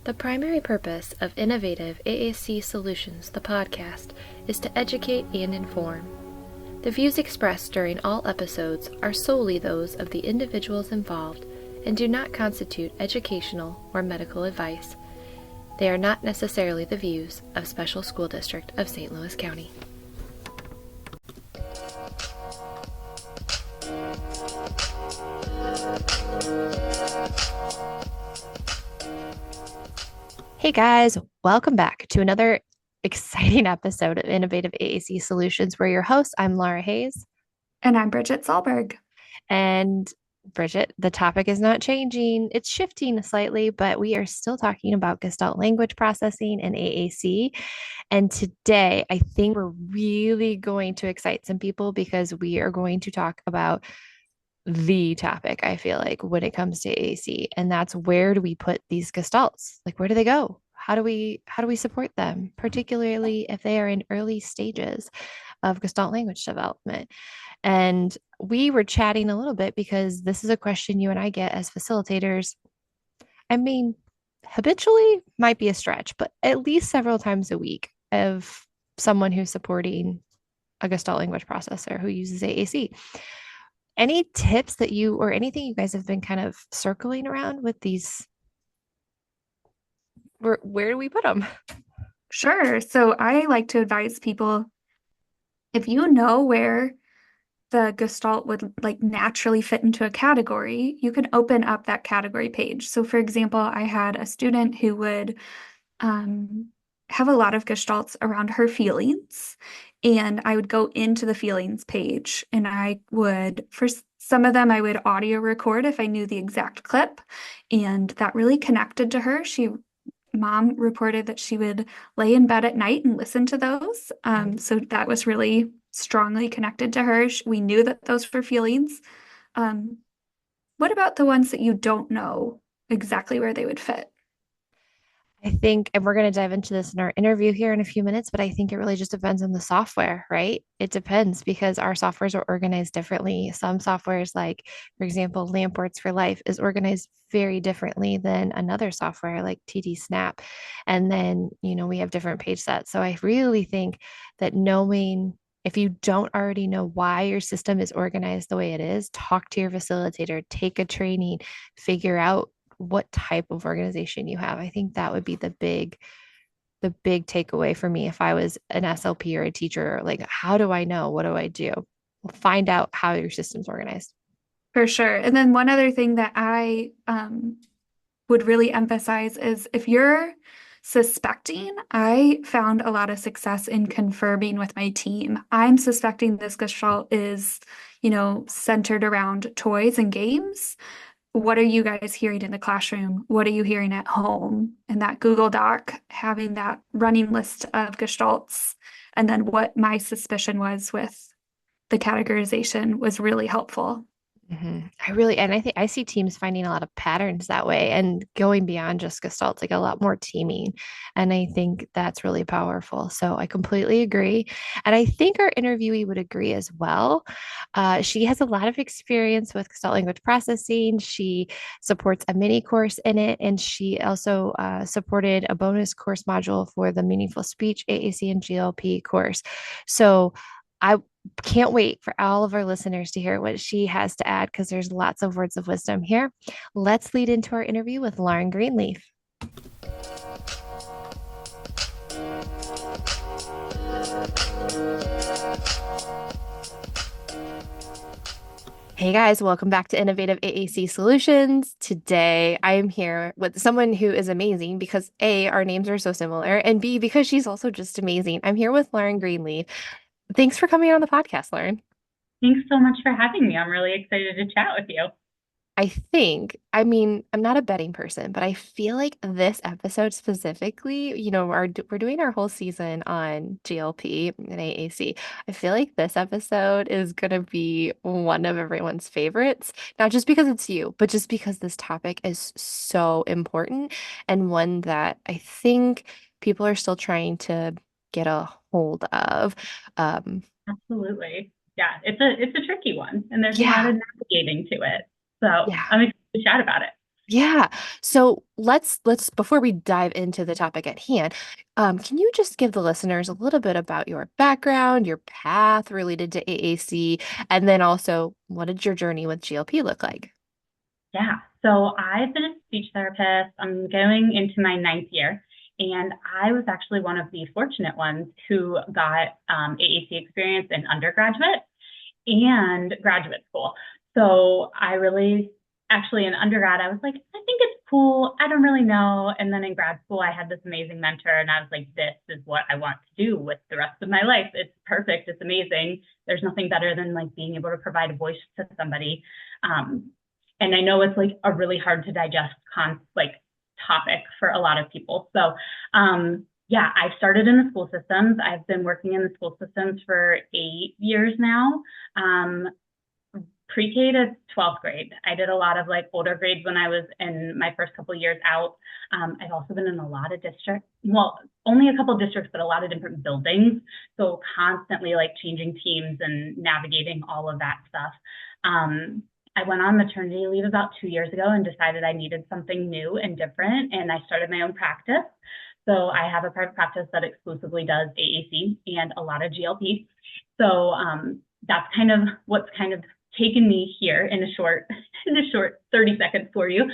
The primary purpose of Innovative AAC Solutions, the podcast, is to educate and inform. The views expressed during all episodes are solely those of the individuals involved and do not constitute educational or medical advice. They are not necessarily the views of Special School District of St. Louis County. Hey guys, welcome back to another exciting episode of Innovative AAC Solutions. We're your hosts. I'm Laura Hayes. And I'm Bridget Solberg. And Bridget, the topic is not changing. It's shifting slightly, but we are still talking about Gestalt language processing and AAC. And today, I think we're really going to excite some people because we are going to talk about the topic, I feel like, when it comes to AAC, and that's where do we put these gestalts? Like, where do they go? How do we support them, particularly if they are in early stages of Gestalt language development? And we were chatting a little bit because this is a question you and I get as facilitators. I mean, habitually might be a stretch, but at least several times a week of someone who's supporting a Gestalt language processor who uses AAC. Any tips that you or anything you guys have been kind of circling around with these? Where do we put them? Sure. So I like to advise people, if you know where the Gestalt would like naturally fit into a category, you can open up that category page. So for example, I had a student who would um, have a lot of Gestalts around her feelings. And I would go into the feelings page and I would, for some of them, I would audio record if I knew the exact clip. And that really connected to her. Mom reported that she would lay in bed at night and listen to those. So that was really strongly connected to her. We knew that those were feelings. Um, what about the ones that you don't know exactly where they would fit? I think, and we're going to dive into this in our interview here in a few minutes, but I think it really just depends on the software, right? It depends because our softwares are organized differently. Some softwares, like, for example, Lampwords for Life, is organized very differently than another software like TD Snap. And then, we have different page sets. So I really think that knowing if you don't already know why your system is organized the way it is, talk to your facilitator, take a training, figure out what type of organization you have. I think that would be the big takeaway for me if I was an SLP or a teacher. Like, how do I know? What do I do? Well, find out how your system's organized. For sure. And then one other thing that I would really emphasize is if you're suspecting, I found a lot of success in confirming with my team. I'm suspecting this gestalt is, centered around toys and games. What are you guys hearing in the classroom? What are you hearing at home? And that Google Doc, having that running list of gestalts, and then what my suspicion was with the categorization was really helpful. And I think I see teams finding a lot of patterns that way and going beyond just gestalts, like a lot more teaming. And I think that's really powerful. So I completely agree. And I think our interviewee would agree as well. She has a lot of experience with gestalt language processing. She supports a mini course in it, and she also supported a bonus course module for the Meaningful Speech AAC and GLP course. So I can't wait for all of our listeners to hear what she has to add because there's lots of words of wisdom here. Let's lead into our interview with Lauren Greenlief. Hey guys, welcome back to Innovative AAC Solutions. Today I am here with someone who is amazing because A, our names are so similar, and B, because she's also just amazing. I'm here with Lauren Greenlief. Thanks for coming on the podcast, Lauren. Thanks so much for having me. I'm really excited to chat with you. I'm not a betting person, but I feel like this episode specifically, we're doing our whole season on GLP and AAC. I feel like this episode is going to be one of everyone's favorites, not just because it's you, but just because this topic is so important and one that I think people are still trying to get a hold of. Um, Absolutely. Yeah, it's a tricky one and there's a lot yeah, of navigating to it. So yeah. I'm excited to chat about it. Yeah. So let's before we dive into the topic at hand, can you just give the listeners a little bit about your background, your path related to AAC, and then also what did your journey with GLP look like? Yeah. So I've been a speech therapist. I'm going into my ninth year, and I was actually one of the fortunate ones who got AAC experience in undergraduate and graduate school. So I really, actually in undergrad, I was like, I think it's cool. I don't really know. And then in grad school, I had this amazing mentor, and I was like, this is what I want to do with the rest of my life. It's perfect. It's amazing. There's nothing better than like being able to provide a voice to somebody. And I know it's like a really hard to digest like topic for a lot of people. So yeah, I started in the school systems. I've been working in the school systems for 8 years now. Um, Pre-K to 12th grade. I did a lot of like older grades when I was in my first couple of years out. I've also been in a lot of districts, well, only a couple of districts, but a lot of different buildings. So constantly like changing teams and navigating all of that stuff. I went on maternity leave about 2 years ago and decided I needed something new and different. And I started my own practice. So I have a private practice that exclusively does AAC and a lot of GLP. So that's kind of what's kind of taken me here in a short 30 seconds for you.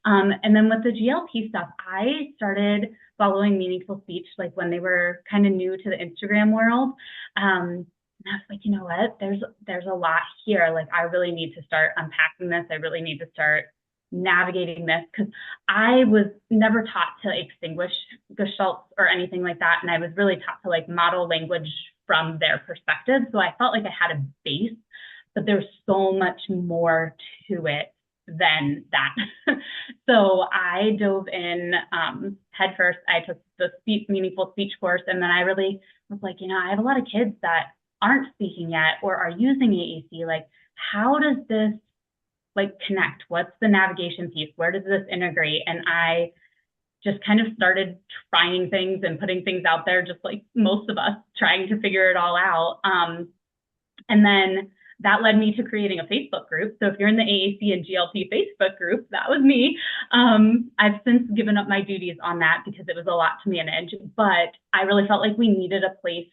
And then with the GLP stuff, I started following Meaningful Speech like when they were kind of new to the Instagram world. And I was like, you know what? There's a lot here. Like I really need to start unpacking this. I really need to start navigating this because I was never taught to extinguish gestalts or anything like that. And I was really taught to like model language from their perspective. So I felt like I had a base, but there's so much more to it than that. So I dove in head first. I took the meaningful speech course, and then I really was like, I have a lot of kids that aren't speaking yet or are using AAC. Like, how does this like connect? What's the navigation piece? Where does this integrate? And I just kind of started trying things and putting things out there, just like most of us trying to figure it all out. And then that led me to creating a Facebook group. So if you're in the AAC and GLP Facebook group, that was me. I've since given up my duties on that because it was a lot to manage, but I really felt like we needed a place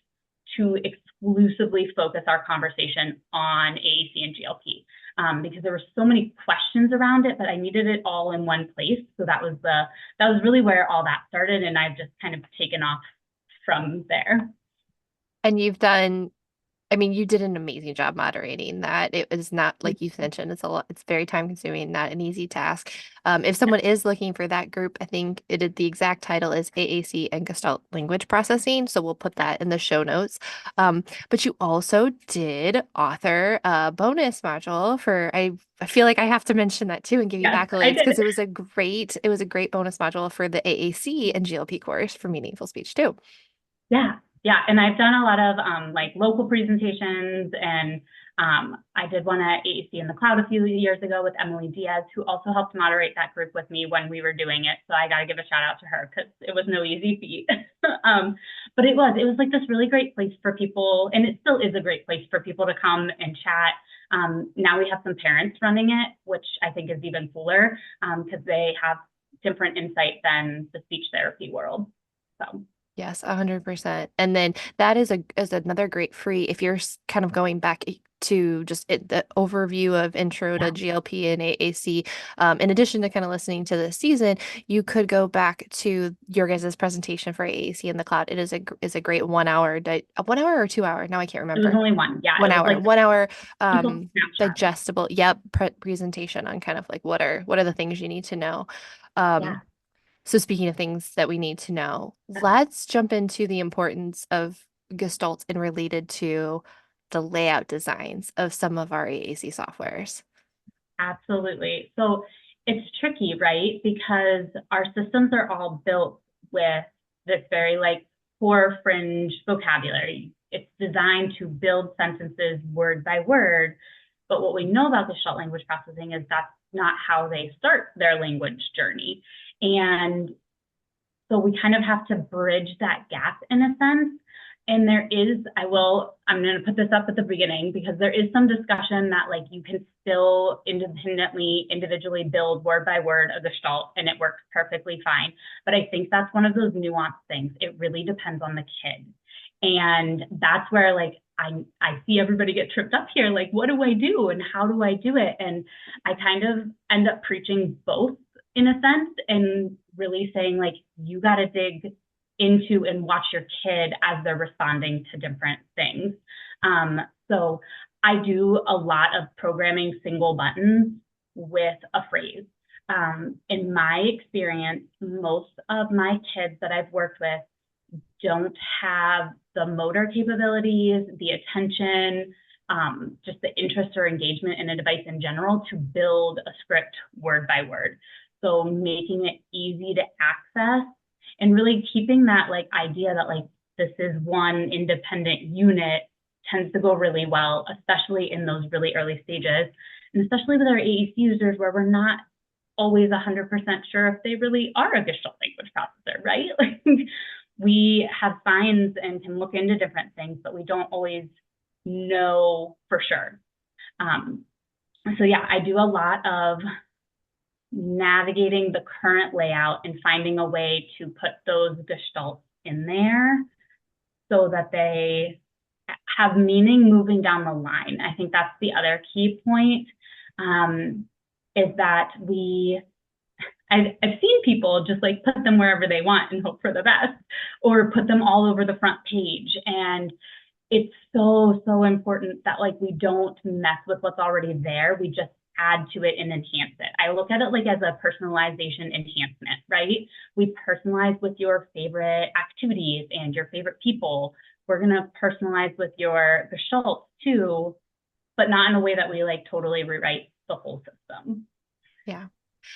to exclusively focus our conversation on AAC and GLP. Because there were so many questions around it, but I needed it all in one place. So that was really where all that started, and I've just kind of taken off from there. And you've done I mean, you did an amazing job moderating that. It was not like you mentioned, it's a lot, it's very time consuming, not an easy task. If Yeah. someone is looking for that group, I think the exact title is AAC and Gestalt Language Processing. So we'll put that in the show notes. But you also did author a bonus module for I feel like I have to mention that too and give you Yes, I accolades did. because it was a great bonus module for the AAC and GLP course for meaningful speech too. Yeah, yeah, and I've done a lot of like local presentations, and I did one at AAC in the Cloud a few years ago with Emily Diaz, who also helped moderate that group with me when we were doing it. So I got to give a shout out to her because it was no easy feat. But it was like this really great place for people, and it still is a great place for people to come and chat. Now we have some parents running it, which I think is even cooler because they have different insight than the speech therapy world. So. Yes, 100%. And then that is another great free if you're kind of going back to just the overview of intro to Yeah. GLP and AAC. In addition to kind of listening to this season, you could go back to your guys' presentation for AAC in the cloud. It is a great 1 hour, 1 hour or 2 hour. Now I can't It was remember. only one. Yeah, it One was hour, like 1 hour simple snapshot. digestible, yep, presentation on kind of like what are the things you need to know. Yeah. So speaking of things that we need to know, let's jump into the importance of Gestalt and related to the layout designs of some of our AAC softwares. Absolutely. So it's tricky, right? Because our systems are all built with this very like core fringe vocabulary. It's designed to build sentences word by word. But what we know about Gestalt language processing is that's not how they start their language journey. And so we kind of have to bridge that gap in a sense. And I'm going to put this up at the beginning because there is some discussion that like you can still individually build word by word a gestalt and it works perfectly fine. But I think that's one of those nuanced things. It really depends on the kid. And that's where like I see everybody get tripped up here. Like, what do I do and how do I do it? And I kind of end up preaching both in a sense and really saying like, you got to dig into and watch your kid as they're responding to different things. So I do a lot of programming single buttons with a phrase. In my experience, most of my kids that I've worked with don't have the motor capabilities, the attention, just the interest or engagement in a device in general to build a script word by word. So making it easy to access and really keeping that like idea that like this is one independent unit tends to go really well, especially in those really early stages, and especially with our AAC users where we're not always 100% sure if they really are a Gestalt language processor, right? Like we have signs and can look into different things, but we don't always know for sure. So yeah, I do a lot of navigating the current layout and finding a way to put those gestalts in there so that they have meaning moving down the line. I think that's the other key point, is that I've seen people just like put them wherever they want and hope for the best, or put them all over the front page. And it's so important that like we don't mess with what's already there. We just add to it and enhance it. I look at it like as a personalization enhancement, right? We personalize with your favorite activities and your favorite people. We're going to personalize with your gestalt too, but not in a way that we like totally rewrite the whole system. Yeah.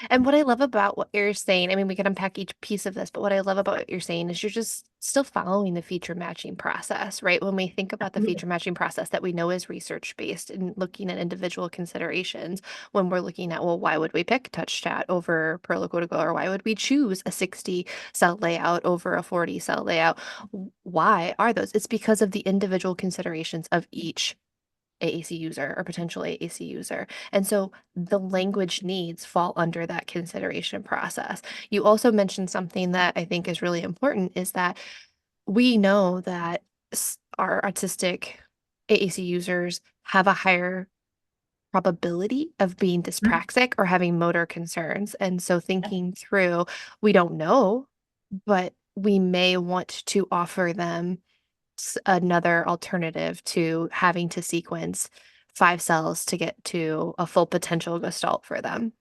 And what I love about what you're saying, I mean, we can unpack each piece of this, but what I love about what you're saying is you're just still following the feature matching process, right? When we think about the feature matching process that we know is research based and looking at individual considerations, when we're looking at, well, why would we pick touch chat over Perl-Go, or why would we choose a 60 cell layout over a 40 cell layout? Why are those? It's because of the individual considerations of each AAC user or potential AAC user. And so the language needs fall under that consideration process. You also mentioned something that I think is really important is that we know that our autistic AAC users have a higher probability of being dyspraxic or having motor concerns. And so thinking through, we don't know, but we may want to offer them another alternative to having to sequence 5 cells to get to a full potential gestalt for them.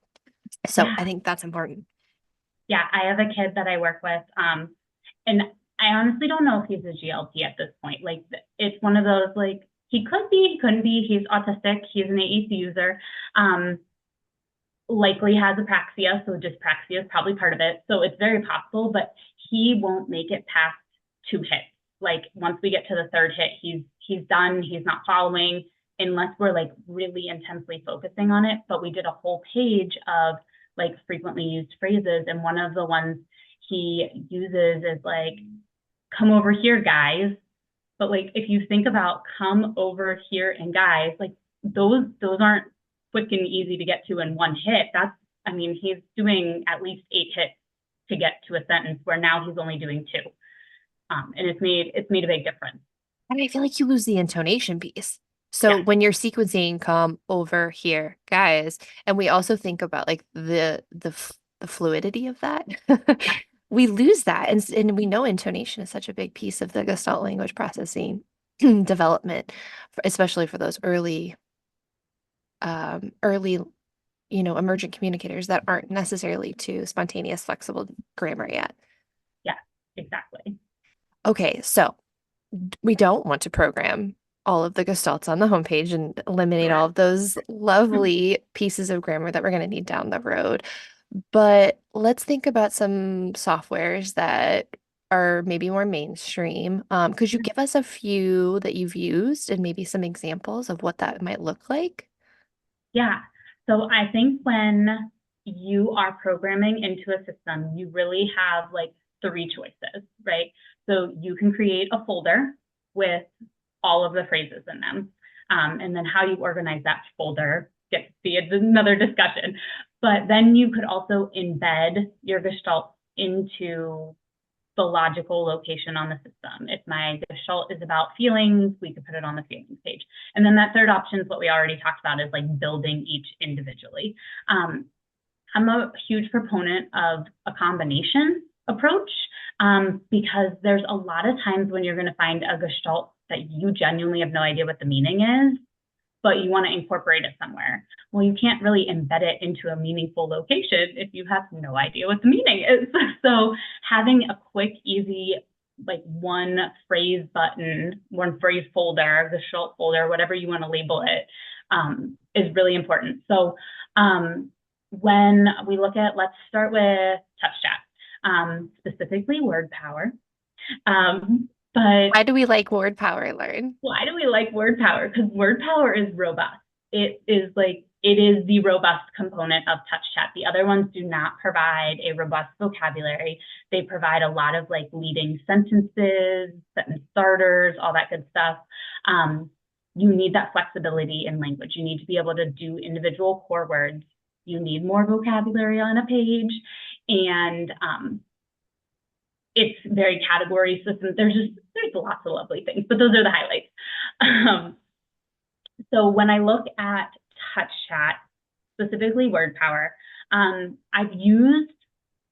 So Yeah. I think that's important. Yeah, I have a kid that I work with, and I honestly don't know if he's a GLT at this point. Like, it's one of those, like, he could be, he couldn't be. He's autistic. He's an AAC user. Likely has apraxia, so dyspraxia is probably part of it. So it's very possible, but he won't make it past 2 hits. Like, once we get to the 3rd hit, he's done. He's not following unless we're like really intensely focusing on it. But we did a whole page of like frequently used phrases, and one of the ones he uses is like, come over here, guys. But like, if you think about come over here and guys, like those aren't quick and easy to get to in 1 hit. I mean, he's doing at least 8 hits to get to a sentence where now he's only doing 2. And it's made a big difference. And I feel like you lose the intonation piece. So Yeah. when you're sequencing come over here, guys, and we also think about like the fluidity of that, Yeah. we lose that. And we know intonation is such a big piece of the Gestalt language processing development, especially for those early, emergent communicators that aren't necessarily to spontaneous, flexible grammar yet. Yeah, exactly. Okay, so we don't want to program all of the gestalts on the homepage and eliminate all of those lovely pieces of grammar that we're going to need down the road. But let's think about some softwares that are maybe more mainstream. Could you give us a few that you've used and maybe some examples of what that might look like? Yeah. So I think when you are programming into a system, you really have like 3 choices, right? So you can create a folder with all of the phrases in them. And then how you organize that folder gets to be another discussion. But then you could also embed your gestalt into the logical location on the system. If my gestalt is about feelings, we could put it on the feelings page. And then that third option is what we already talked about, is like building each individually. I'm a huge proponent of a combination approach because there's a lot of times when you're going to find a gestalt that you genuinely have no idea what the meaning is, but you want to incorporate it somewhere. Well, you can't really embed it into a meaningful location if you have no idea what the meaning is. So having a quick, easy, like one phrase button, one phrase folder, gestalt folder, whatever you want to label it, is really important. So when we look at, let's start with touch chat, specifically word power. But why do we like word power, Lauren? why do we like word power? Because word power is robust. It is the robust component of touch chat. The other ones do not provide a robust vocabulary. They provide a lot of like leading sentences, sentence starters, all that good stuff. You need that flexibility in language. You need to be able to do individual core words. You need more vocabulary on a page, and it's very category system. There's lots of lovely things, but those are the highlights. So when I look at touch chat, specifically word power, I've used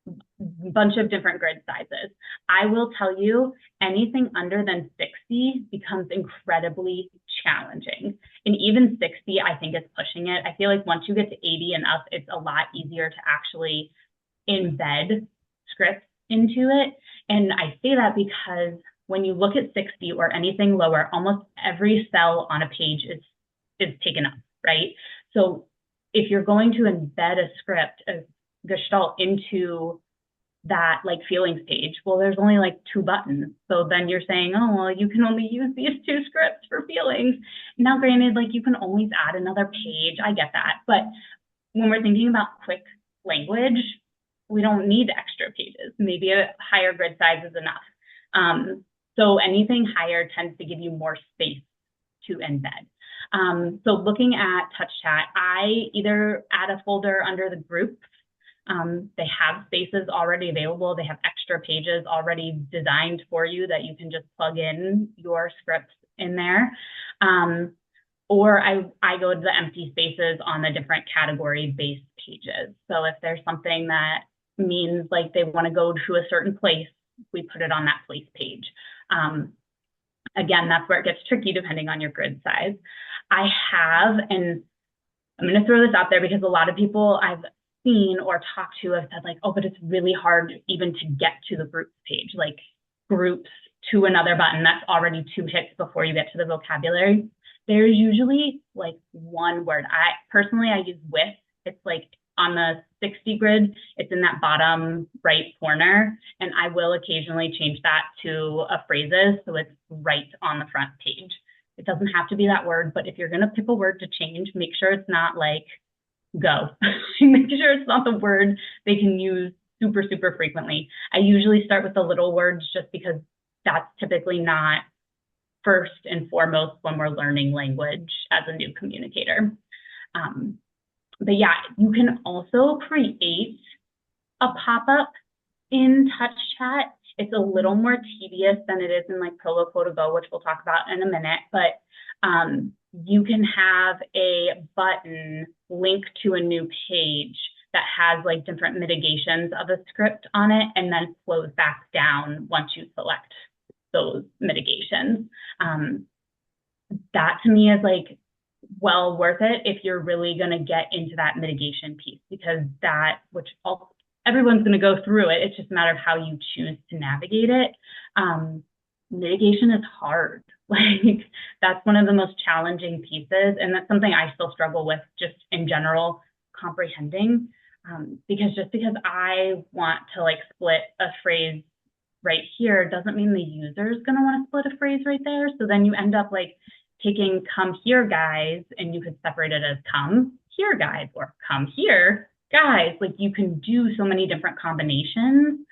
a bunch of different grid sizes. I will tell you, anything under than 60 becomes incredibly challenging. And even 60, I think, is pushing it. I feel like once you get to 80 and up, it's a lot easier to actually embed scripts into it. And I say that because when you look at 60 or anything lower, almost every cell on a page is taken up, right? So if you're going to embed a script, a gestalt into that like feelings page, well, there's only like 2 buttons. So then you're saying, oh, well, you can only use these 2 scripts for feelings. Now, granted, like you can always add another page. I get that. But when we're thinking about quick language, we don't need extra pages. Maybe a higher grid size is enough. So anything higher tends to give you more space to embed. So looking at touch chat, I either add a folder under the groups. They have spaces already available. They have extra pages already designed for you that you can just plug in your scripts in there. Or I go to the empty spaces on the different category-based pages. So if there's something that means like they want to go to a certain place, we put it on that place page. Again, that's where it gets tricky depending on your grid size. I have, and I'm going to throw this out there because a lot of people I've seen or talked to have said like, oh, but it's really hard even to get to the groups page, like groups to another button. That's already 2 hits before you get to the vocabulary. There's usually like one word. I use with. It's like on the 60 grid, it's in that bottom right corner. And I will occasionally change that to a phrases. So it's right on the front page. It doesn't have to be that word, but if you're going to pick a word to change, make sure it's not like go. Make sure it's not the word they can use super, super frequently. I usually start with the little words just because that's typically not first and foremost when we're learning language as a new communicator. But yeah, you can also create a pop-up in touch chat. It's a little more tedious than it is in like Proloquo to Go, which we'll talk about in a minute, but you can have a button link to a new page that has like different mitigations of a script on it and then flows back down once you select those mitigations. That to me is like well worth it if you're really going to get into that mitigation piece, because everyone's going to go through it. It's just a matter of how you choose to navigate it. Mitigation is hard. Like that's one of the most challenging pieces. And that's something I still struggle with just in general comprehending. Because I want to like split a phrase right here doesn't mean the user is going to want to split a phrase right there. So then you end up like taking come here guys, and you could separate it as come here guys or come here guys. Like you can do so many different combinations.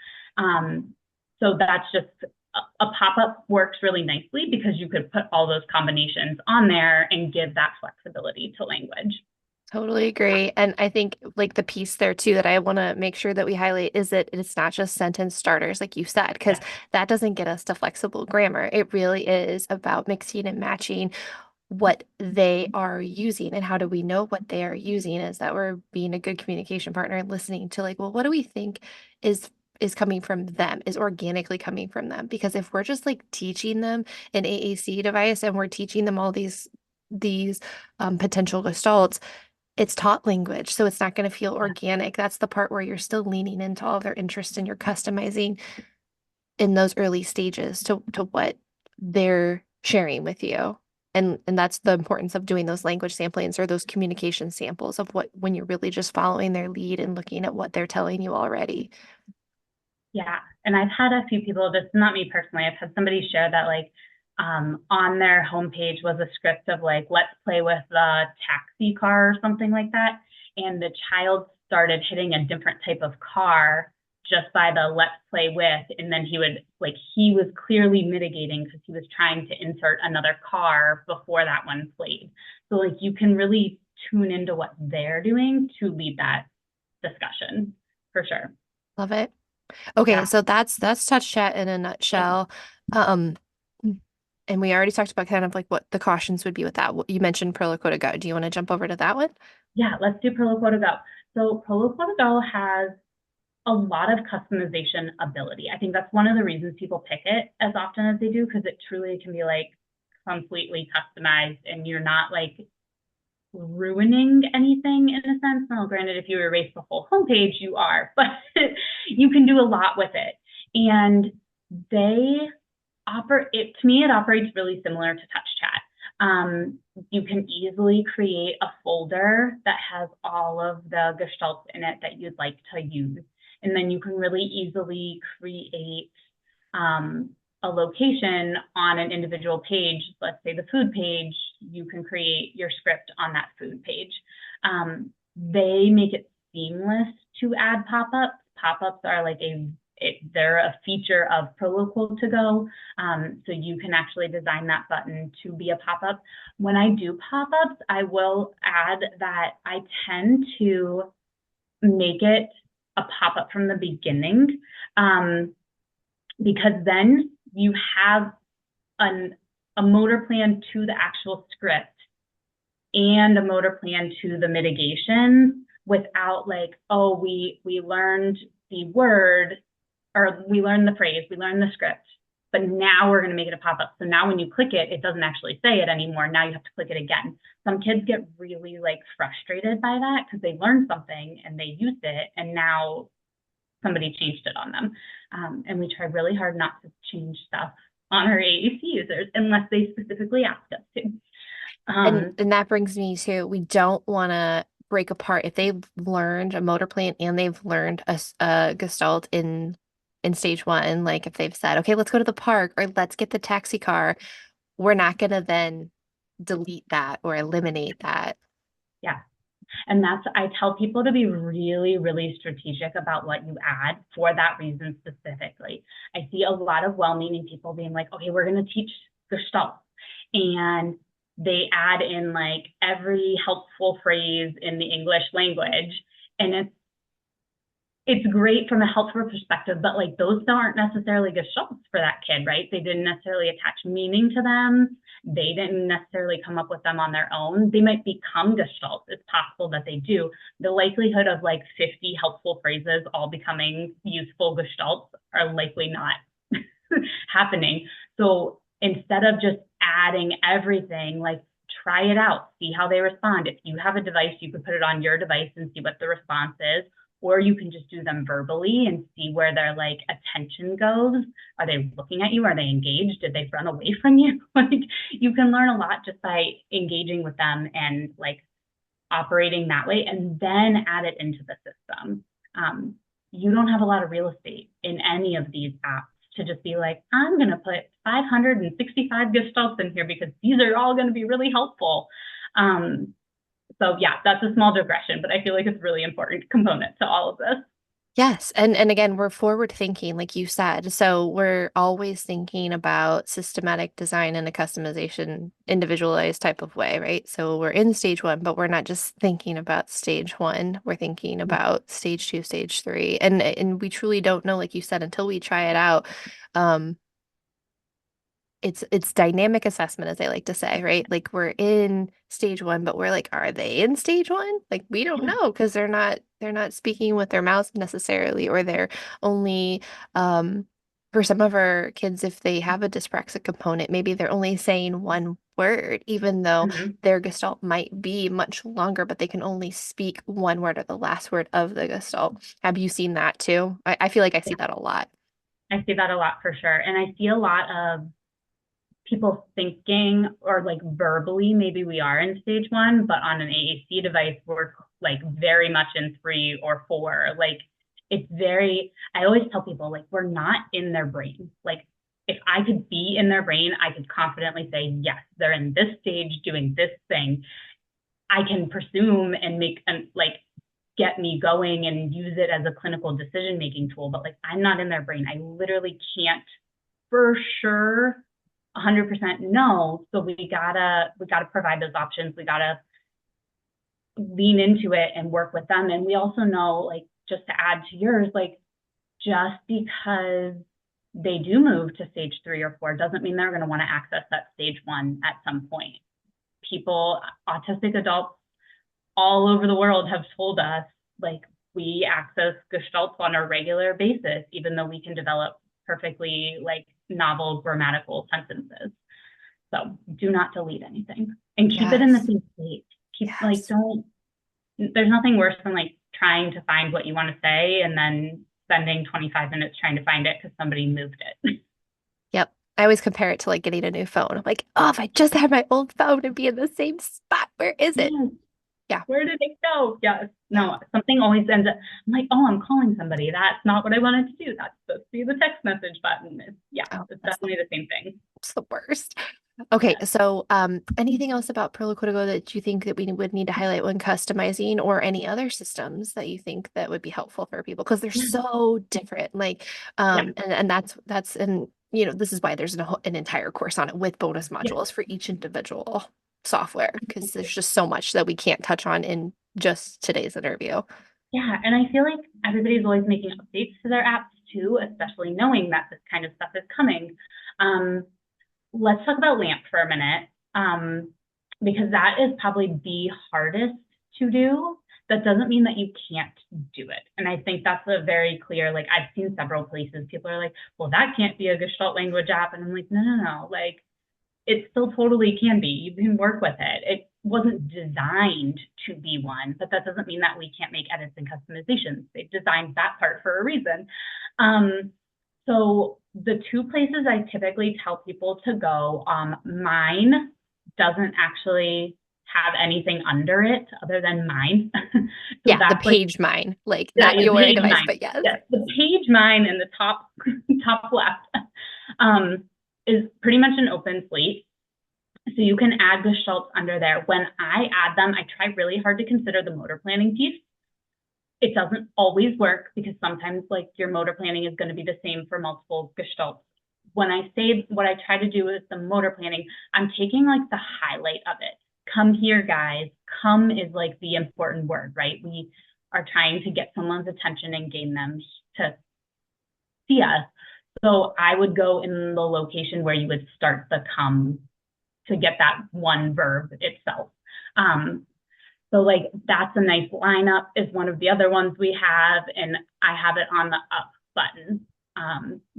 So that's just a pop-up works really nicely because you could put all those combinations on there and give that flexibility to language. Totally agree. And I think like the piece there too that I want to make sure that we highlight is that it's not just sentence starters, like you said, because Yeah, that doesn't get us to flexible grammar. It really is about mixing and matching what they are using. And how do we know what they are using? Is that we're being a good communication partner and listening to like, well, what do we think is coming from them, is organically coming from them? Because if we're just like teaching them an AAC device and we're teaching them all these potential gestalts, it's taught language, so it's not going to feel yeah, organic. That's the part where you're still leaning into all of their interests and you're customizing in those early stages to what they're sharing with you. And that's the importance of doing those language samplings or those communication samples of what when you're really just following their lead and looking at what they're telling you already. yeah. And I've had a few people, just not me personally, I've had somebody share that like on their homepage was a script of like, let's play with the taxi car or something like that. And the child started hitting a different type of car just by the let's play with. And then he was clearly mitigating because he was trying to insert another car before that one played. So like you can really tune into what they're doing to lead that discussion for sure. Love it. Okay, Yeah. so that's touch chat in a nutshell. Um, and we already talked about kind of like what the cautions would be with that. You mentioned Proloquo to go. Do you want to jump over to that one? Yeah, let's do Proloquo to go. So Proloquo to go has a lot of customization ability. I think that's one of the reasons people pick it as often as they do, because it truly can be like completely customized and you're not like ruining anything in a sense. Now, granted, if you erase the whole homepage, you are, but you can do a lot with it. And they to me, it operates really similar to Touch Chat. You can easily create a folder that has all of the gestalts in it that you'd like to use. And then you can really easily create a location on an individual page. Let's say the food page, you can create your script on that food page. They make it seamless to add pop-ups. Pop-ups are like they're a feature of Proloquo to go. So you can actually design that button to be a pop-up. When I do pop-ups, I will add that I tend to make it a pop-up from the beginning, because then you have a motor plan to the actual script and a motor plan to the mitigation without like, oh, we learned the word or we learned the phrase, we learned the script, but now we're going to make it a pop-up. So now when you click it, it doesn't actually say it anymore. Now you have to click it again. Some kids get really like frustrated by that because they learned something and they used it and now somebody changed it on them. And we try really hard not to change stuff on our AAC users unless they specifically ask us to. And that brings me to we don't want to break apart if they've learned a motor plan and they've learned a gestalt in stage one, like if they've said, okay, let's go to the park or let's get the taxi car, we're not going to then delete that or eliminate that. Yeah. And I tell people to be really, really strategic about what you add for that reason specifically. I see a lot of well-meaning people being like, okay, we're going to teach Gestalt. And they add in like every helpful phrase in the English language. And it's great from a helpful perspective, but like those aren't necessarily gestalts for that kid, right? They didn't necessarily attach meaning to them. They didn't necessarily come up with them on their own. They might become gestalts. It's possible that they do. The likelihood of like 50 helpful phrases all becoming useful gestalts are likely not happening. So instead of just adding everything, like try it out, see how they respond. If you have a device, you could put it on your device and see what the response is. Or you can just do them verbally and see where their like attention goes. Are they looking at you? Are they engaged? Did they run away from you? Like you can learn a lot just by engaging with them and like operating that way and then add it into the system. You don't have a lot of real estate in any of these apps to just be like, I'm going to put 565 gestalts in here because these are all going to be really helpful. So yeah, that's a small digression, but I feel like it's a really important component to all of this. Yes. And again, we're forward thinking, like you said. So we're always thinking about systematic design in a customization, individualized type of way, right? So we're in stage one, but we're not just thinking about stage one. We're thinking about stage two, stage three. And we truly don't know, like you said, until we try it out. Um, it's dynamic assessment, as they like to say, right? Like we're in stage one, but we're like, are they in stage one? Like we don't Yeah. know because they're not speaking with their mouths necessarily, or they're only for some of our kids, if they have a dyspraxic component, maybe they're only saying one word, even though Mhm. their gestalt might be much longer, but they can only speak one word or the last word of the gestalt. Have you seen that too? I feel like I see Yeah, that a lot. I see that a lot for sure. And I see a lot of people thinking or like verbally, maybe we are in stage one, but on an AAC device, we're like very much in three or four. Like it's very, I always tell people, like, we're not in their brain. Like, if I could be in their brain, I could confidently say, yes, they're in this stage doing this thing. I can presume and make and like get me going and use it as a clinical decision making tool, but like I'm not in their brain. I literally can't for sure 100% no. So we gotta provide those options. We gotta lean into it and work with them. And we also know, like, just to add to yours, like, just because they do move to stage three or four doesn't mean they're going to want to access that stage one at some point. People, autistic adults all over the world have told us, like, we access gestalts on a regular basis, even though we can develop perfectly like novel grammatical sentences. So do not delete anything and keep it in the Yes. same state. Keep like, Yes. don't, there's nothing worse than like trying to find what you want to say and then spending 25 minutes trying to find it because somebody moved it. Yep. I always compare it to like getting a new phone. I'm like, oh, if I just had my old phone and be in the same spot, where is it? Yes. Yeah. Where did it go? Yes. Yeah. No, something always ends up, I'm like, oh, I'm calling somebody. That's not what I wanted to do. That's supposed to be the text message button. Yeah, Oh, it's that's definitely the same thing. the worst. Okay, Yes. so anything else about Perliquitico that you think that we would need to highlight when customizing, or any other systems that you think that would be helpful for people? Because they're so different. Like, Yeah. and that's and this is why there's an entire course on it with bonus Yeah. modules for each individual software, because there's just so much that we can't touch on in just today's interview. Yeah. And I feel like everybody's always making updates to their apps too, especially knowing that this kind of stuff is coming. Um, let's talk about LAMP for a minute, because that is probably the hardest to do. That doesn't mean that you can't do it. And I think that's a very clear, like I've seen several places, people are like, well, that can't be a Gestalt language app. And I'm like, no, no, no. Like it still totally can be. You can work with it. It wasn't designed to be one, but that doesn't mean that we can't make edits and customizations. They've designed that part for a reason. Um, so the two places I typically tell people to go, mine doesn't actually have anything under it other than mine. So Yeah, the that's like, page mine, like yeah, not your your page device, mine. but yes. Yes, the page mine in the top top left um, is pretty much an open slate. So you can add gestalts under there. When I add them, I try really hard to consider the motor planning piece. It doesn't always work because sometimes like your motor planning is going to be the same for multiple gestalts. When I say what I try to do is the motor planning, I'm taking like the highlight of it. Come here, guys. Come is like the important word, right? We are trying to get someone's attention and gain them to see us. So I would go in the location where you would start the come to get that one verb itself. Um, so like that's a nice lineup is one of the other ones we have, and I have it on the up button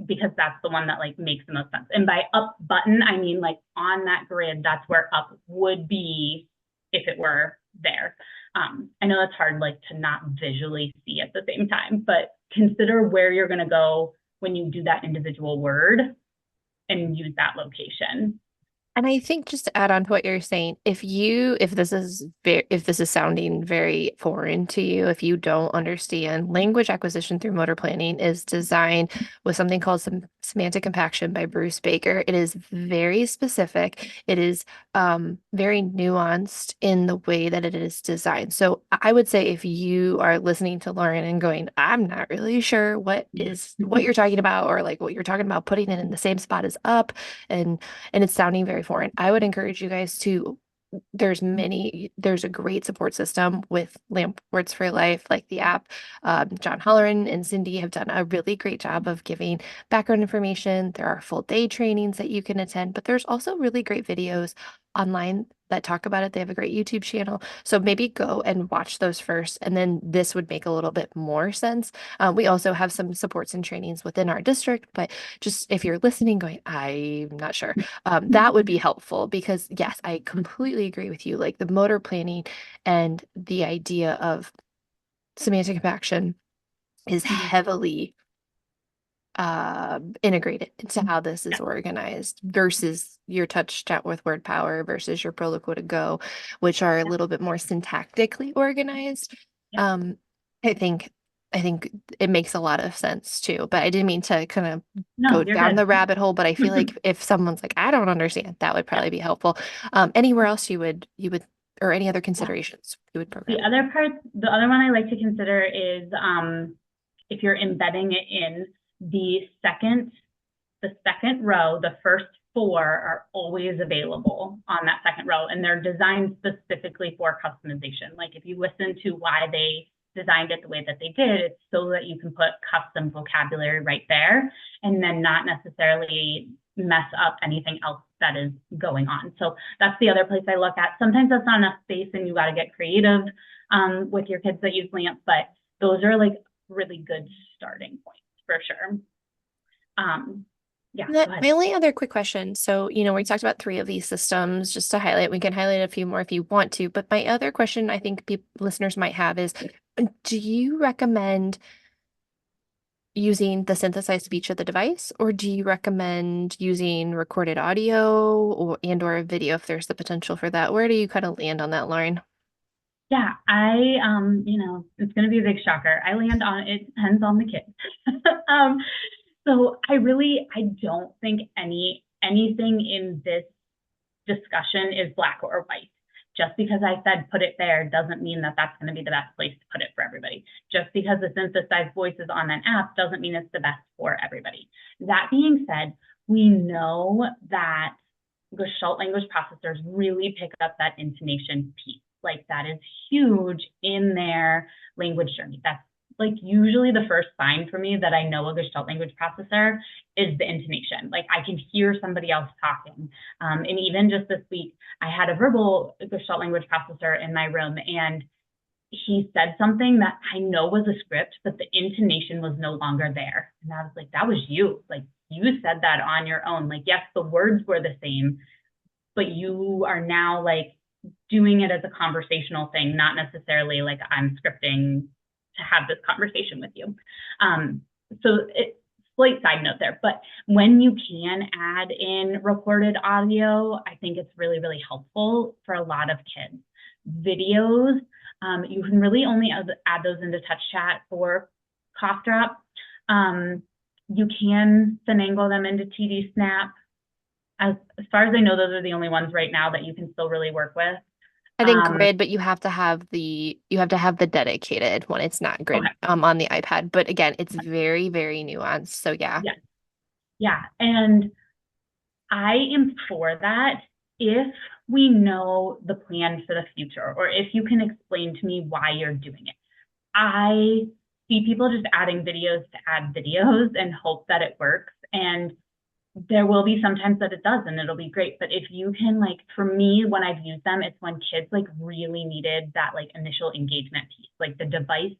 because that's the one that like makes the most sense. And by up button, I mean like on that grid, that's where up would be if it were there. I know it's hard like to not visually see at the same time, but consider where you're going to go when you do that individual word and use that location. And I think just to add on to what you're saying, if this is sounding very foreign to you, if you don't understand, language acquisition through motor planning is designed with something called semantic compaction by Bruce Baker. It is very specific. It is very nuanced in the way that it is designed. So I would say if you are listening to Lauren and going, I'm not really sure what you're talking about, or like what you're talking about, putting it in the same spot as up and it's sounding very foreign. I would encourage you guys to there's a great support system with Lamp Words for Life, like the app. John Holleran and Cindy have done a really great job of giving background information. There are full day trainings that you can attend, but there's also really great videos online that talk about it. They have a great YouTube channel. So maybe go and watch those first, and then this would make a little bit more sense. We also have some supports and trainings within our district, but just if you're listening, going, I'm not sure, that would be helpful because, yes, I completely agree with you. Like the motor planning and the idea of semantic compaction is Mhm. heavily integrated into how this is Yeah, organized versus your touch chat with word power versus your proloquo to go, which are a yeah, little bit more syntactically organized. yeah. Um, I think I think it makes a lot of sense too, but I didn't mean to kind of No, go you're down good. the rabbit hole, but I feel like if someone's like, I don't understand, that would Yeah, probably be helpful. Anywhere else you would or any other yeah. considerations you would The program? other part, the other one I like to consider is if you're embedding it in the second row, the first four are always available on that second row, and they're designed specifically for customization. Like if you listen to why they designed it the way that they did, it's so that you can put custom vocabulary right there and then not necessarily mess up anything else that is going on. So that's the other place I look at. Sometimes that's not enough space and you got to get creative with your kids that use lamps, but those are like really good starting points for sure. Um, yeah, go My ahead. only other quick question. So, we talked about three of these systems just to highlight. We can highlight a few more if you want to. But my other question I think listeners might have is, do you recommend using the synthesized speech of the device, or do you recommend using recorded audio or a video if there's the potential for that? Where do you kind of land on that, Lauren? Yeah, it's going to be a big shocker. I land on it depends on the kid. um, so I don't think anything in this discussion is black or white. Just because I said put it there doesn't mean that that's going to be the best place to put it for everybody. Just because the synthesized voice is on an app doesn't mean it's the best for everybody. That being said, we know that Gestalt language processors really pick up that intonation piece. Like that is huge in their language journey. That's like usually the first sign for me that I know a Gestalt language processor is the intonation. Like I can hear somebody else talking. And even just this week, I had a verbal Gestalt language processor in my room, and he said something that I know was a script, but the intonation was no longer there. And I was like, that was you. Like you said that on your own. Like, yes, the words were the same, but you are now like doing it as a conversational thing, not necessarily like I'm scripting to have this conversation with you. Um, so it, slight side note there, but when you can add in recorded audio, I think it's really, really helpful for a lot of kids. Videos, you can really only add those into touch chat for cough drop. You can finagle them into TD Snap. As far as I know, those are the only ones right now that you can still really work with. I think Um, grid, but you have to have the dedicated one. It's not grid okay, on the iPad. But again, it's very, very nuanced. So yeah. yeah, yeah, and I am for that if we know the plan for the future, or if you can explain to me why you're doing it. I see people just adding videos to add videos and hope that it works, and there will be sometimes that it does and it'll be great. But if you can, like, for me, when I've used them, it's when kids like really needed that like initial engagement piece, like the device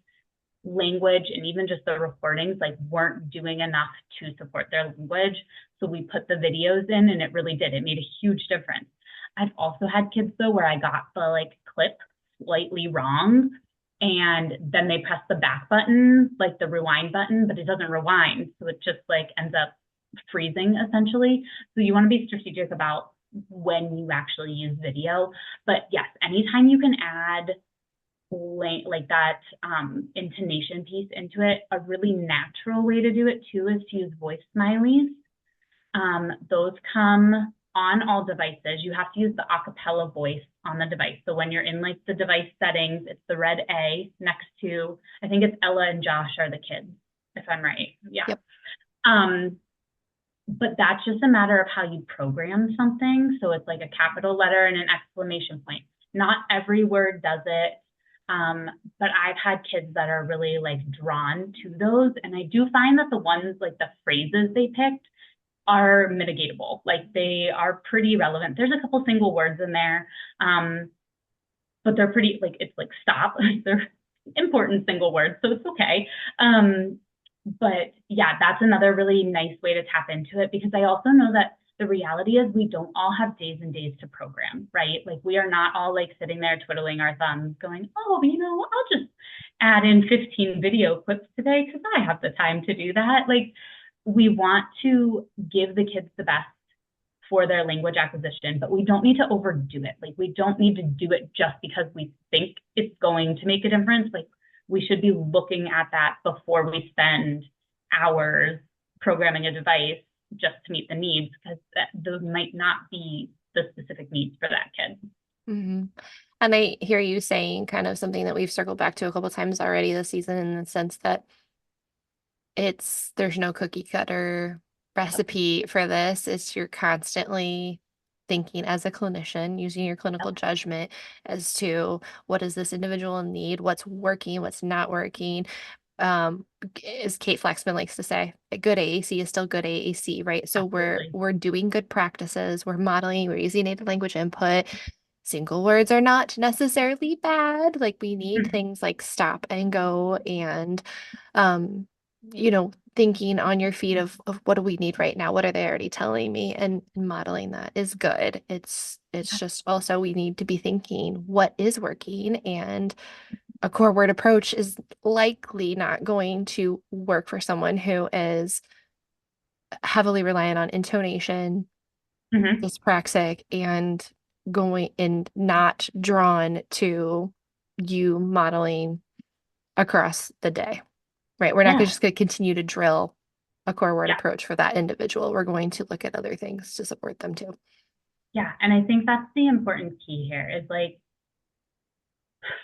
language and even just the recordings like weren't doing enough to support their language. So we put the videos in and it really did. It made a huge difference. I've also had kids though where I got the like clip slightly wrong, and then they press the back button, like the rewind button, but it doesn't rewind. So it just like ends up freezing essentially. So you want to be strategic about when you actually use video. But yes, anytime you can add like that intonation piece into it, a really natural way to do it too is to use voice smileys. Those come on all devices. You have to use the acapella voice on the device. So when you're in like the device settings, it's the red A next to, I think it's Ella and Josh are the kids, if I'm right. Yeah. Yep. But that's just a matter of how you program something. So it's like a capital letter and an exclamation point. Not every word does it. But I've had kids that are really like drawn to those. And I do find that the ones like the phrases they picked are mitigatable. Like they are pretty relevant. There's a couple single words in there. But they're pretty like, it's like stop. They're important single words, so it's okay. But yeah, that's another really nice way to tap into it, because I also know that the reality is we don't all have days and days to program, right? Like we are not all like sitting there twiddling our thumbs going, oh, I'll just add in 15 video clips today because I have the time to do that. Like we want to give the kids the best for their language acquisition, but we don't need to overdo it. Like we don't need to do it just because we think it's going to make a difference. Like we should be looking at that before we spend hours programming a device just to meet the needs, because those might not be the specific needs for that kid. Mm-hmm. And I hear you saying kind of something that we've circled back to a couple times already this season, in the sense that there's no cookie cutter recipe for this. It's you're constantly thinking as a clinician, using your clinical judgment as to what does this individual need, what's working, what's not working. As Kate Flaxman likes to say, a good AAC is still good AAC, right? So Absolutely. we're doing good practices, we're modeling, we're using native language input. Single words are not necessarily bad. Like we need things like stop and go, and thinking on your feet of what do we need right now? What are they already telling me? And modeling that is good. It's just also we need to be thinking what is working, and a core word approach is likely not going to work for someone who is heavily reliant on intonation, Mm-hmm. dyspraxic, and going and not drawn to you modeling across the day, right? We're not Yeah. just going to continue to drill a core word Yeah. approach for that individual. We're going to look at other things to support them too. Yeah. And I think that's the important key here is like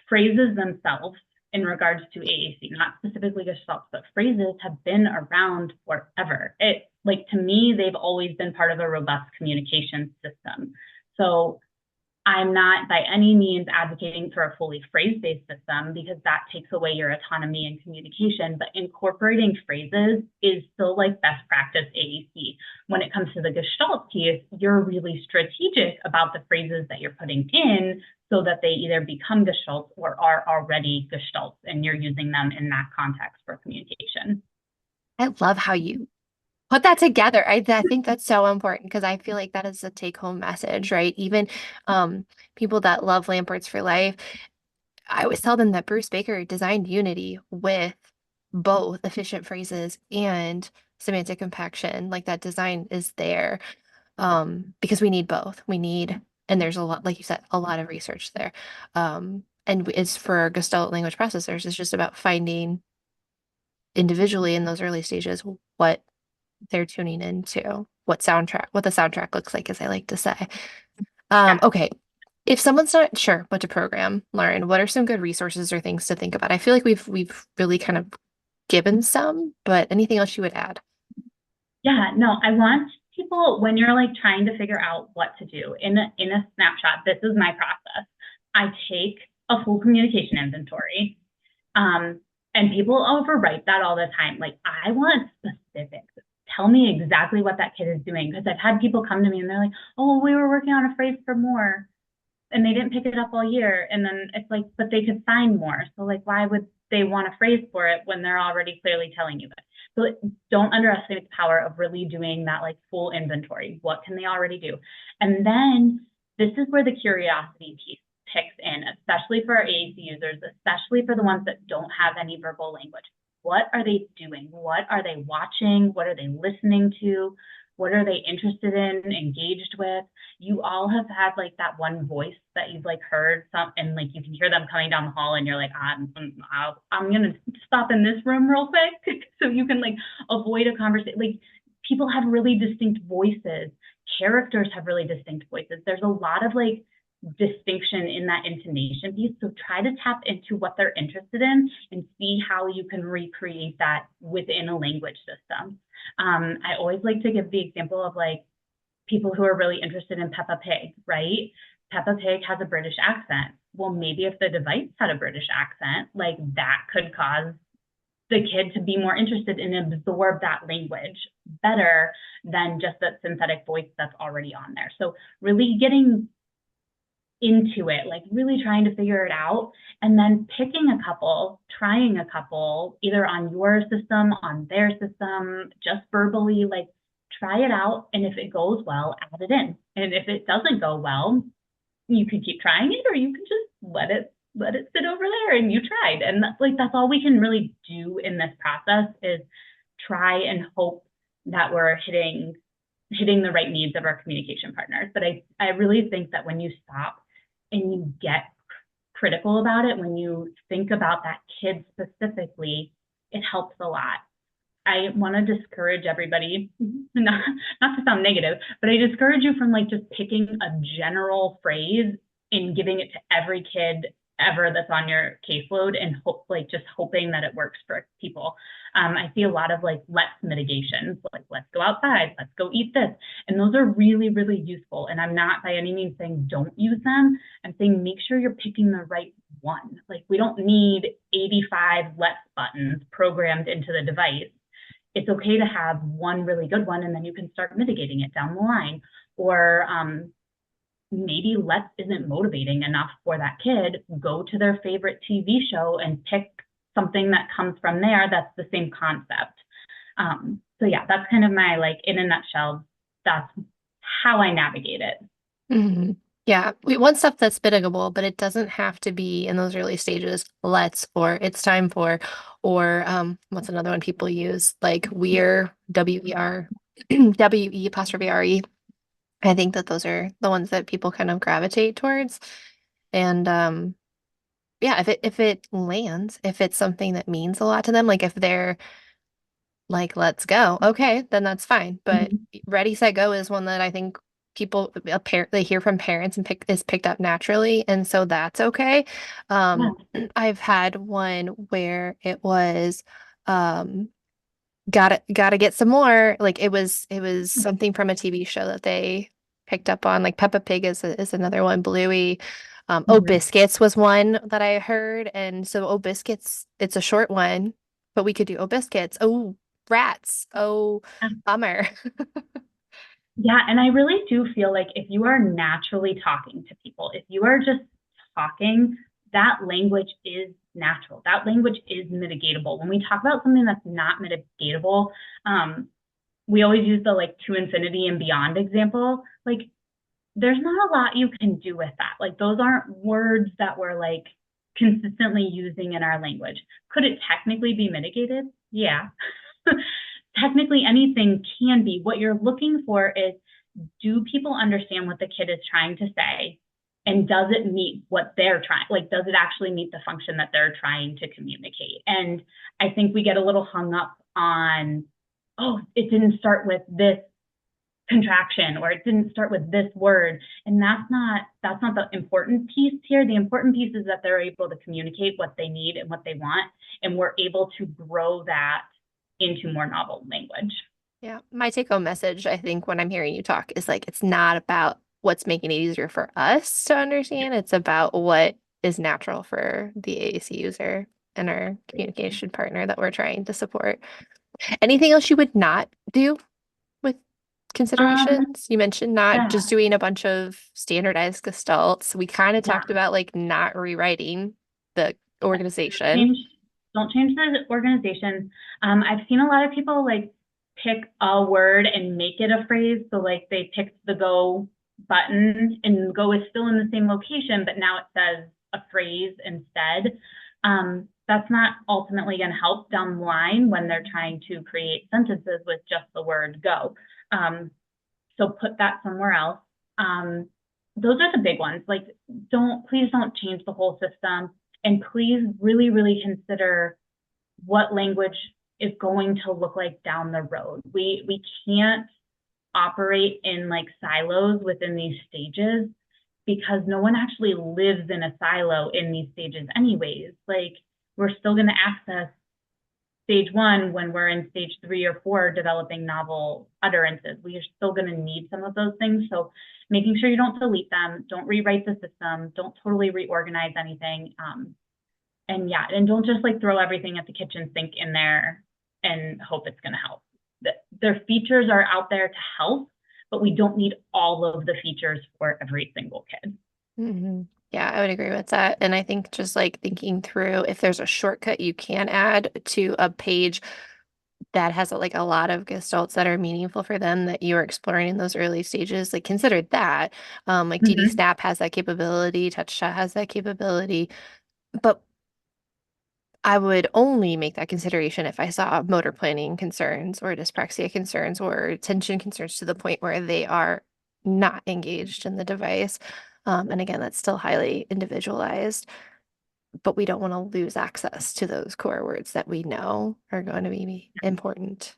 phrases themselves in regards to AAC, not specifically Gestalts, but phrases have been around forever. It like to me, they've always been part of a robust communication system. So I'm not by any means advocating for a fully phrase-based system, because that takes away your autonomy in communication, but incorporating phrases is still like best practice AAC. When it comes to the Gestalt piece, you're really strategic about the phrases that you're putting in so that they either become Gestalts or are already Gestalts, and you're using them in that context for communication. I love how you put that together. I think that's so important, because I feel like that is a take-home message, right? Even people that love Lamperts for Life, I always tell them that Bruce Baker designed Unity with both efficient phrases and semantic compaction. Like that design is there because we need both. And there's a lot, like you said, a lot of research there. And it's for Gestalt language processors, it's just about finding individually in those early stages what they're tuning into, what the soundtrack looks like, as I like to say. Yeah. Okay. If someone's not sure what to program, Lauren, what are some good resources or things to think about? I feel like we've really kind of given some, but anything else you would add? Yeah, no, I want people, when you're like trying to figure out what to do in a snapshot, this is my process. I take a full communication inventory. And people overwrite that all the time. Like, I want specifics. Tell me exactly what that kid is doing. Because I've had people come to me and they're like, oh, well, we were working on a phrase for more, and they didn't pick it up all year. And then it's like, but they could find more. So like, why would they want a phrase for it when they're already clearly telling you that? So don't underestimate the power of really doing that like full inventory. What can they already do? And then this is where the curiosity piece kicks in, especially for our AAC users, especially for the ones that don't have any verbal language. What are they doing? What are they watching? What are they listening to? What are they interested in, engaged with? You all have had like that one voice that you've like heard some, and like you can hear them coming down the hall, and you're like, I'm gonna stop in this room real quick so you can like avoid a conversation. Like people have really distinct voices. Characters have really distinct voices. There's a lot of like distinction in that intonation piece. So try to tap into what they're interested in and see how you can recreate that within a language system. I always like to give the example of like people who are really interested in Peppa Pig, right? Peppa Pig has a British accent. Well, maybe if the device had a British accent, like that could cause the kid to be more interested and absorb that language better than just that synthetic voice that's already on there. So really getting into it, like really trying to figure it out, and then picking a couple, trying a couple, either on your system, on their system, just verbally, like try it out. And if it goes well, add it in. And if it doesn't go well, you can keep trying it, or you can just let it sit over there and you tried. And that's all we can really do in this process is try and hope that we're hitting the right needs of our communication partners. But I really think that when you stop and you get critical about it, when you think about that kid specifically, it helps a lot. I want to discourage everybody, not to sound negative, but I discourage you from like just picking a general phrase and giving it to every kid ever that's on your caseload and just hoping that it works for people. I see a lot of like let's mitigations, like let's go outside, let's go eat this. And those are really, really useful. And I'm not by any means saying don't use them. I'm saying make sure you're picking the right one. Like we don't need 85 let's buttons programmed into the device. It's okay to have one really good one, and then you can start mitigating it down the line. Or maybe let's isn't motivating enough for that kid. Go to their favorite TV show and pick something that comes from there that's the same concept. So yeah, that's kind of my like in a nutshell. That's how I navigate it. Mhm. Yeah, we want stuff that's mitigable, but it doesn't have to be in those early stages. Let's or it's time for, or what's another one people use? Like we're WER, WE apostrophe RE. I think that those are the ones that people kind of gravitate towards. And yeah, if it lands, if it's something that means a lot to them, like if they're like, let's go. Okay, then that's fine. But Mhm. ready, set, go is one that I think people they hear from parents and is picked up naturally. And so that's okay. Yeah. I've had one where it was gotta get some more. Like it was something from a TV show that they picked up on. Like Peppa Pig is another one, Bluey. Oh Mhm. Biscuits was one that I heard. And so Oh Biscuits, it's a short one, but we could do Oh Biscuits. Oh Rats. Oh Bummer. Yeah, and I really do feel like if you are naturally talking to people, if you are just talking, that language is natural. That language is mitigatable. When we talk about something that's not mitigatable, we always use the like to infinity and beyond example. Like, there's not a lot you can do with that. Like, those aren't words that we're like consistently using in our language. Could it technically be mitigated? Yeah. Technically anything can be. What you're looking for is, do people understand what the kid is trying to say? And does it meet what they're trying, like, does it actually meet the function that they're trying to communicate? And I think we get a little hung up on, oh, it didn't start with this contraction, or it didn't start with this word. And that's not the important piece here. The important piece is that they're able to communicate what they need and what they want, and we're able to grow that into more novel language. Yeah, my take-home message, I think, when I'm hearing you talk is like it's not about what's making it easier for us to understand. It's about what is natural for the AAC user and our communication partner that we're trying to support. Anything else you would not do with Um, considerations? You mentioned not yeah, just doing a bunch of standardized gestalts. We kind of yeah. talked about like not rewriting the organization. Change, don't change the organization. I've seen a lot of people like pick a word and make it a phrase. So like they picked the go button, and go is still in the same location, but now it says a phrase instead. That's not ultimately going to help down the line when they're trying to create sentences with just the word go. So put that somewhere else. Um, those are the big ones. Like, please don't change the whole system. And please really, really consider what language is going to look like down the road. We can't operate in like silos within these stages because no one actually lives in a silo in these stages anyways. Like, we're still going to access stage one when we're in stage 3 or 4 developing novel utterances. We are still going to need some of those things. So making sure you don't delete them, don't rewrite the system, don't totally reorganize anything. And yeah, and don't just like throw everything at the kitchen sink in there and hope it's going to help. Their features are out there to help, but we don't need all of the features for every single kid. Mm-hmm. Yeah, I would agree with that. And I think just like thinking through if there's a shortcut you can add to a page that has like a lot of gestalts that are meaningful for them that you are exploring in those early stages, like consider that. Like DD Mm-hmm. Snap has that capability, TouchChat has that capability, but I would only make that consideration if I saw motor planning concerns or dyspraxia concerns or attention concerns to the point where they are not engaged in the device. And again, that's still highly individualized, but we don't want to lose access to those core words that we know are going to be important.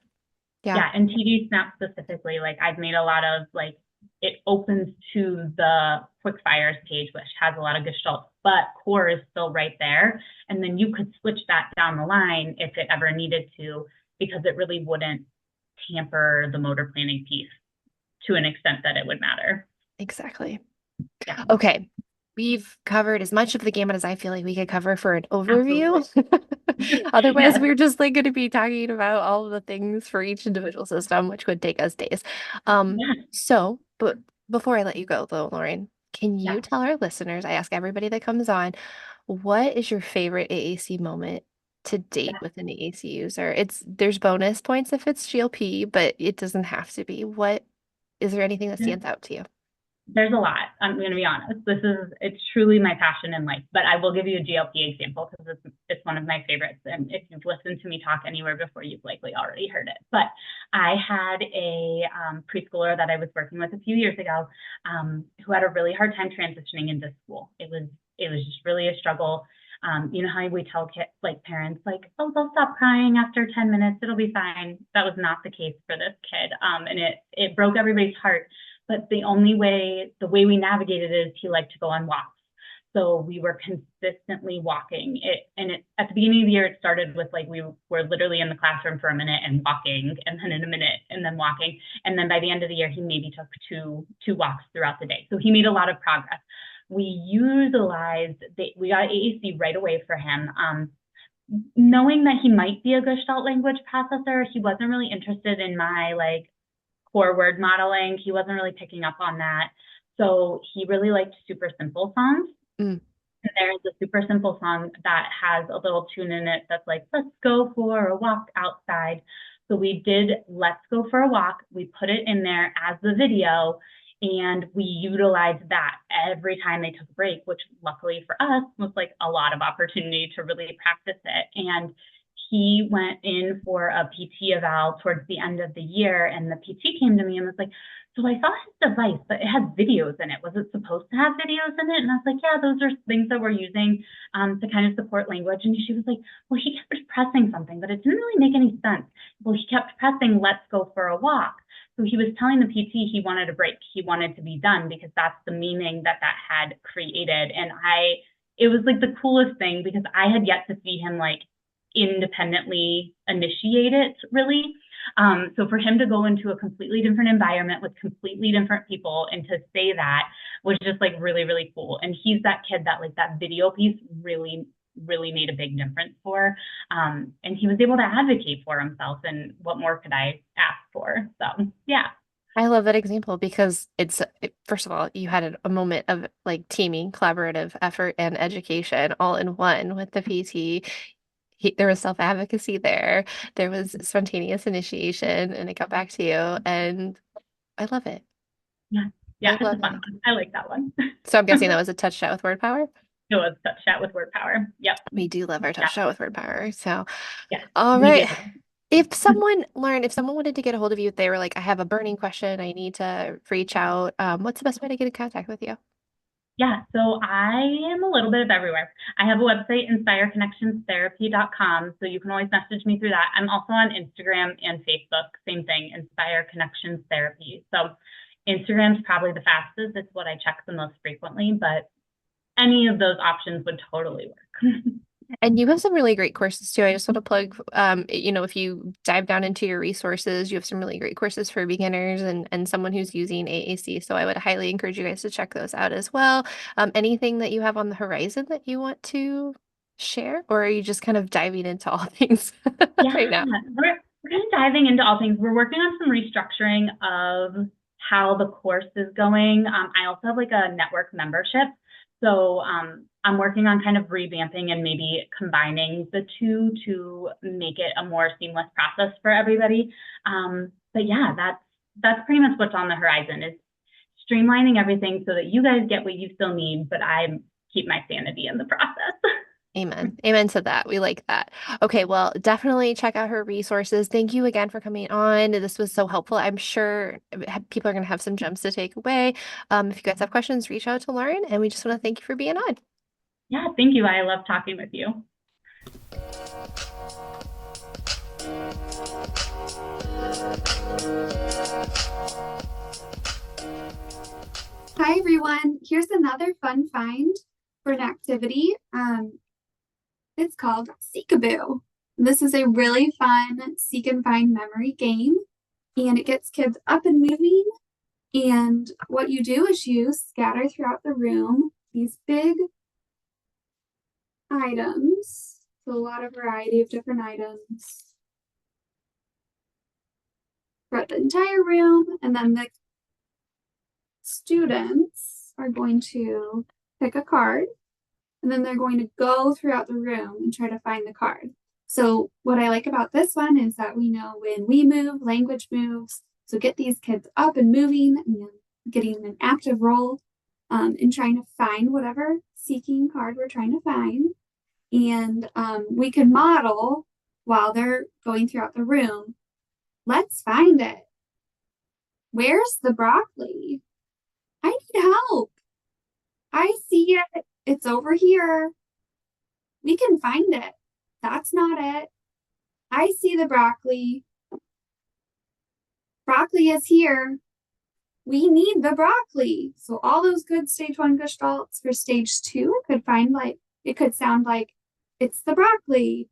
Yeah, Yeah, and TD Snap specifically, like I've made a lot of like it opens to the quick fires page, which has a lot of gestalt, but core is still right there. And then you could switch that down the line if it ever needed to, because it really wouldn't tamper the motor planning piece to an extent that it would matter. exactly. Yeah, Okay. We've covered as much of the gamut as I feel like we could cover for an overview. absolutely. Otherwise, Yes. we're just like going to be talking about all of the things for each individual system, which would take us days. Yeah. But before I let you go though, Lauren, can you Yeah. tell our listeners, I ask everybody that comes on, what is your favorite AAC moment to date Yeah. with an AAC user? There's bonus points if it's GLP, but it doesn't have to be. What is there anything that Yeah. stands out to you? There's a lot. I'm going to be honest. It's truly my passion in life, but I will give you a GLP example because it's one of my favorites. And if you've listened to me talk anywhere before, you've likely already heard it. But I had a preschooler that I was working with a few years ago who had a really hard time transitioning into school. It was just really a struggle. You know how we tell kids, like parents, like, oh, they'll stop crying after 10 minutes. It'll be fine. That was not the case for this kid. And it broke everybody's heart, but the way we navigated it is he liked to go on walks. So we were consistently walking it. And at the beginning of the year, it started with like, we were literally in the classroom for a minute and walking, and then in a minute and then walking. And then by the end of the year, he maybe took two walks throughout the day. So he made a lot of progress. We got AAC right away for him. Knowing that he might be a Gestalt language processor, he wasn't really interested in my like core word modeling. He wasn't really picking up on that. So he really liked super simple songs. Mm. And there's a super simple song that has a little tune in it that's like, let's go for a walk outside. So we did Let's Go for a Walk. We put it in there as the video, and we utilized that every time they took a break, which luckily for us was like a lot of opportunity to really practice it. And he went in for a PT eval towards the end of the year, and the PT came to me and was like, so I saw his device, but it had videos in it. Was it supposed to have videos in it? And I was like, yeah, those are things that we're using to kind of support language. And she was like, well, he kept pressing something, but it didn't really make any sense. Well, he kept pressing, let's go for a walk. So he was telling the PT he wanted a break. He wanted to be done because that's the meaning that had created. And it was like the coolest thing because I had yet to see him like independently initiate it, really. So for him to go into a completely different environment with completely different people and to say that was just like really, really cool. And he's that kid that like that video piece really, really made a big difference for. And he was able to advocate for himself. And what more could I ask for? So yeah. I love that example because first of all, you had a moment of like teaming, collaborative effort, and education all in one with the PT. There was self-advocacy there. There was spontaneous initiation, and it got back to you. And I love it. Yeah. Yeah, I it's a love fun it. one. I like that one. So I'm guessing that was a touch chat with word power. It was touch chat with word power. Yep. We do love our Yeah. touch chat with word power. So, Yes, all we right. do. If someone wanted to get a hold of you, if they were like, I have a burning question, I need to reach out, what's the best way to get in contact with you? Yeah, so I am a little bit of everywhere. I have a website, inspireconnectionstherapy.com, so you can always message me through that. I'm also on Instagram and Facebook, same thing, Inspire Connections Therapy. So Instagram's probably the fastest. It's what I check the most frequently, but any of those options would totally work. And you have some really great courses too. I just want to plug, if you dive down into your resources, you have some really great courses for beginners and someone who's using AAC. So I would highly encourage you guys to check those out as well. Anything that you have on the horizon that you want to share, or are you just kind of diving into all things Yeah, right now? we're kind of diving into all things. We're working on some restructuring of how the course is going. I also have like a network membership. So I'm working on kind of revamping and maybe combining the two to make it a more seamless process for everybody. But yeah, that's pretty much what's on the horizon is streamlining everything so that you guys get what you still need, but I keep my sanity in the process. Amen. Amen to that. We like that. Okay, well, definitely check out her resources. Thank you again for coming on. This was so helpful. I'm sure people are going to have some gems to take away. If you guys have questions, reach out to Lauren, and we just want to thank you for being on. Yeah, thank you. I love talking with you. Hi, everyone. Here's another fun find for an activity. It's called Seekaboo. This is a really fun seek and find memory game, and it gets kids up and moving. And what you do is you scatter throughout the room these big items. So a lot of variety of different items throughout the entire room. And then the students are going to pick a card, and then they're going to go throughout the room and try to find the card. So what I like about this one is that we know when we move, language moves. So get these kids up and moving and getting an active role in trying to find whatever seeking card we're trying to find. And we can model while they're going throughout the room. Let's find it. Where's the broccoli? I need help. I see it. It's over here. We can find it. That's not it. I see the broccoli. Broccoli is here. We need the broccoli. So all those good stage 1 gestalts for stage 2 it could sound like it's the broccoli.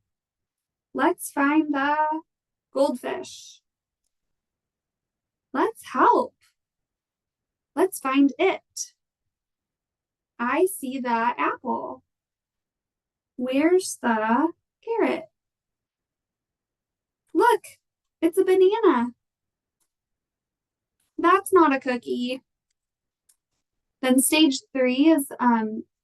Let's find the goldfish. Let's help. Let's find it. I see the apple. Where's the carrot? Look, it's a banana. That's not a cookie. Then stage 3 is,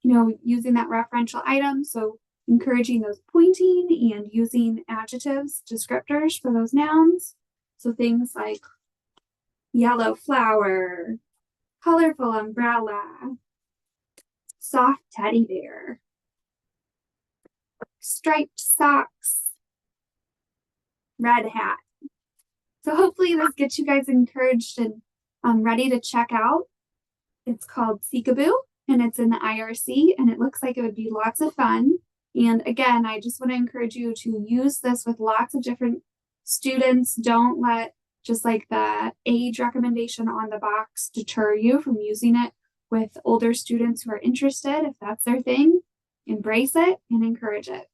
using that referential item. So encouraging those pointing and using adjectives, descriptors for those nouns. So things like yellow flower, colorful umbrella, soft teddy bear, striped socks, red hat. So hopefully this gets you guys encouraged and ready to check out. It's called Seekaboo, and it's in the IRC, and it looks like it would be lots of fun. And again, I just want to encourage you to use this with lots of different students. Don't let just like the age recommendation on the box deter you from using it with older students who are interested. If that's their thing, embrace it and encourage it.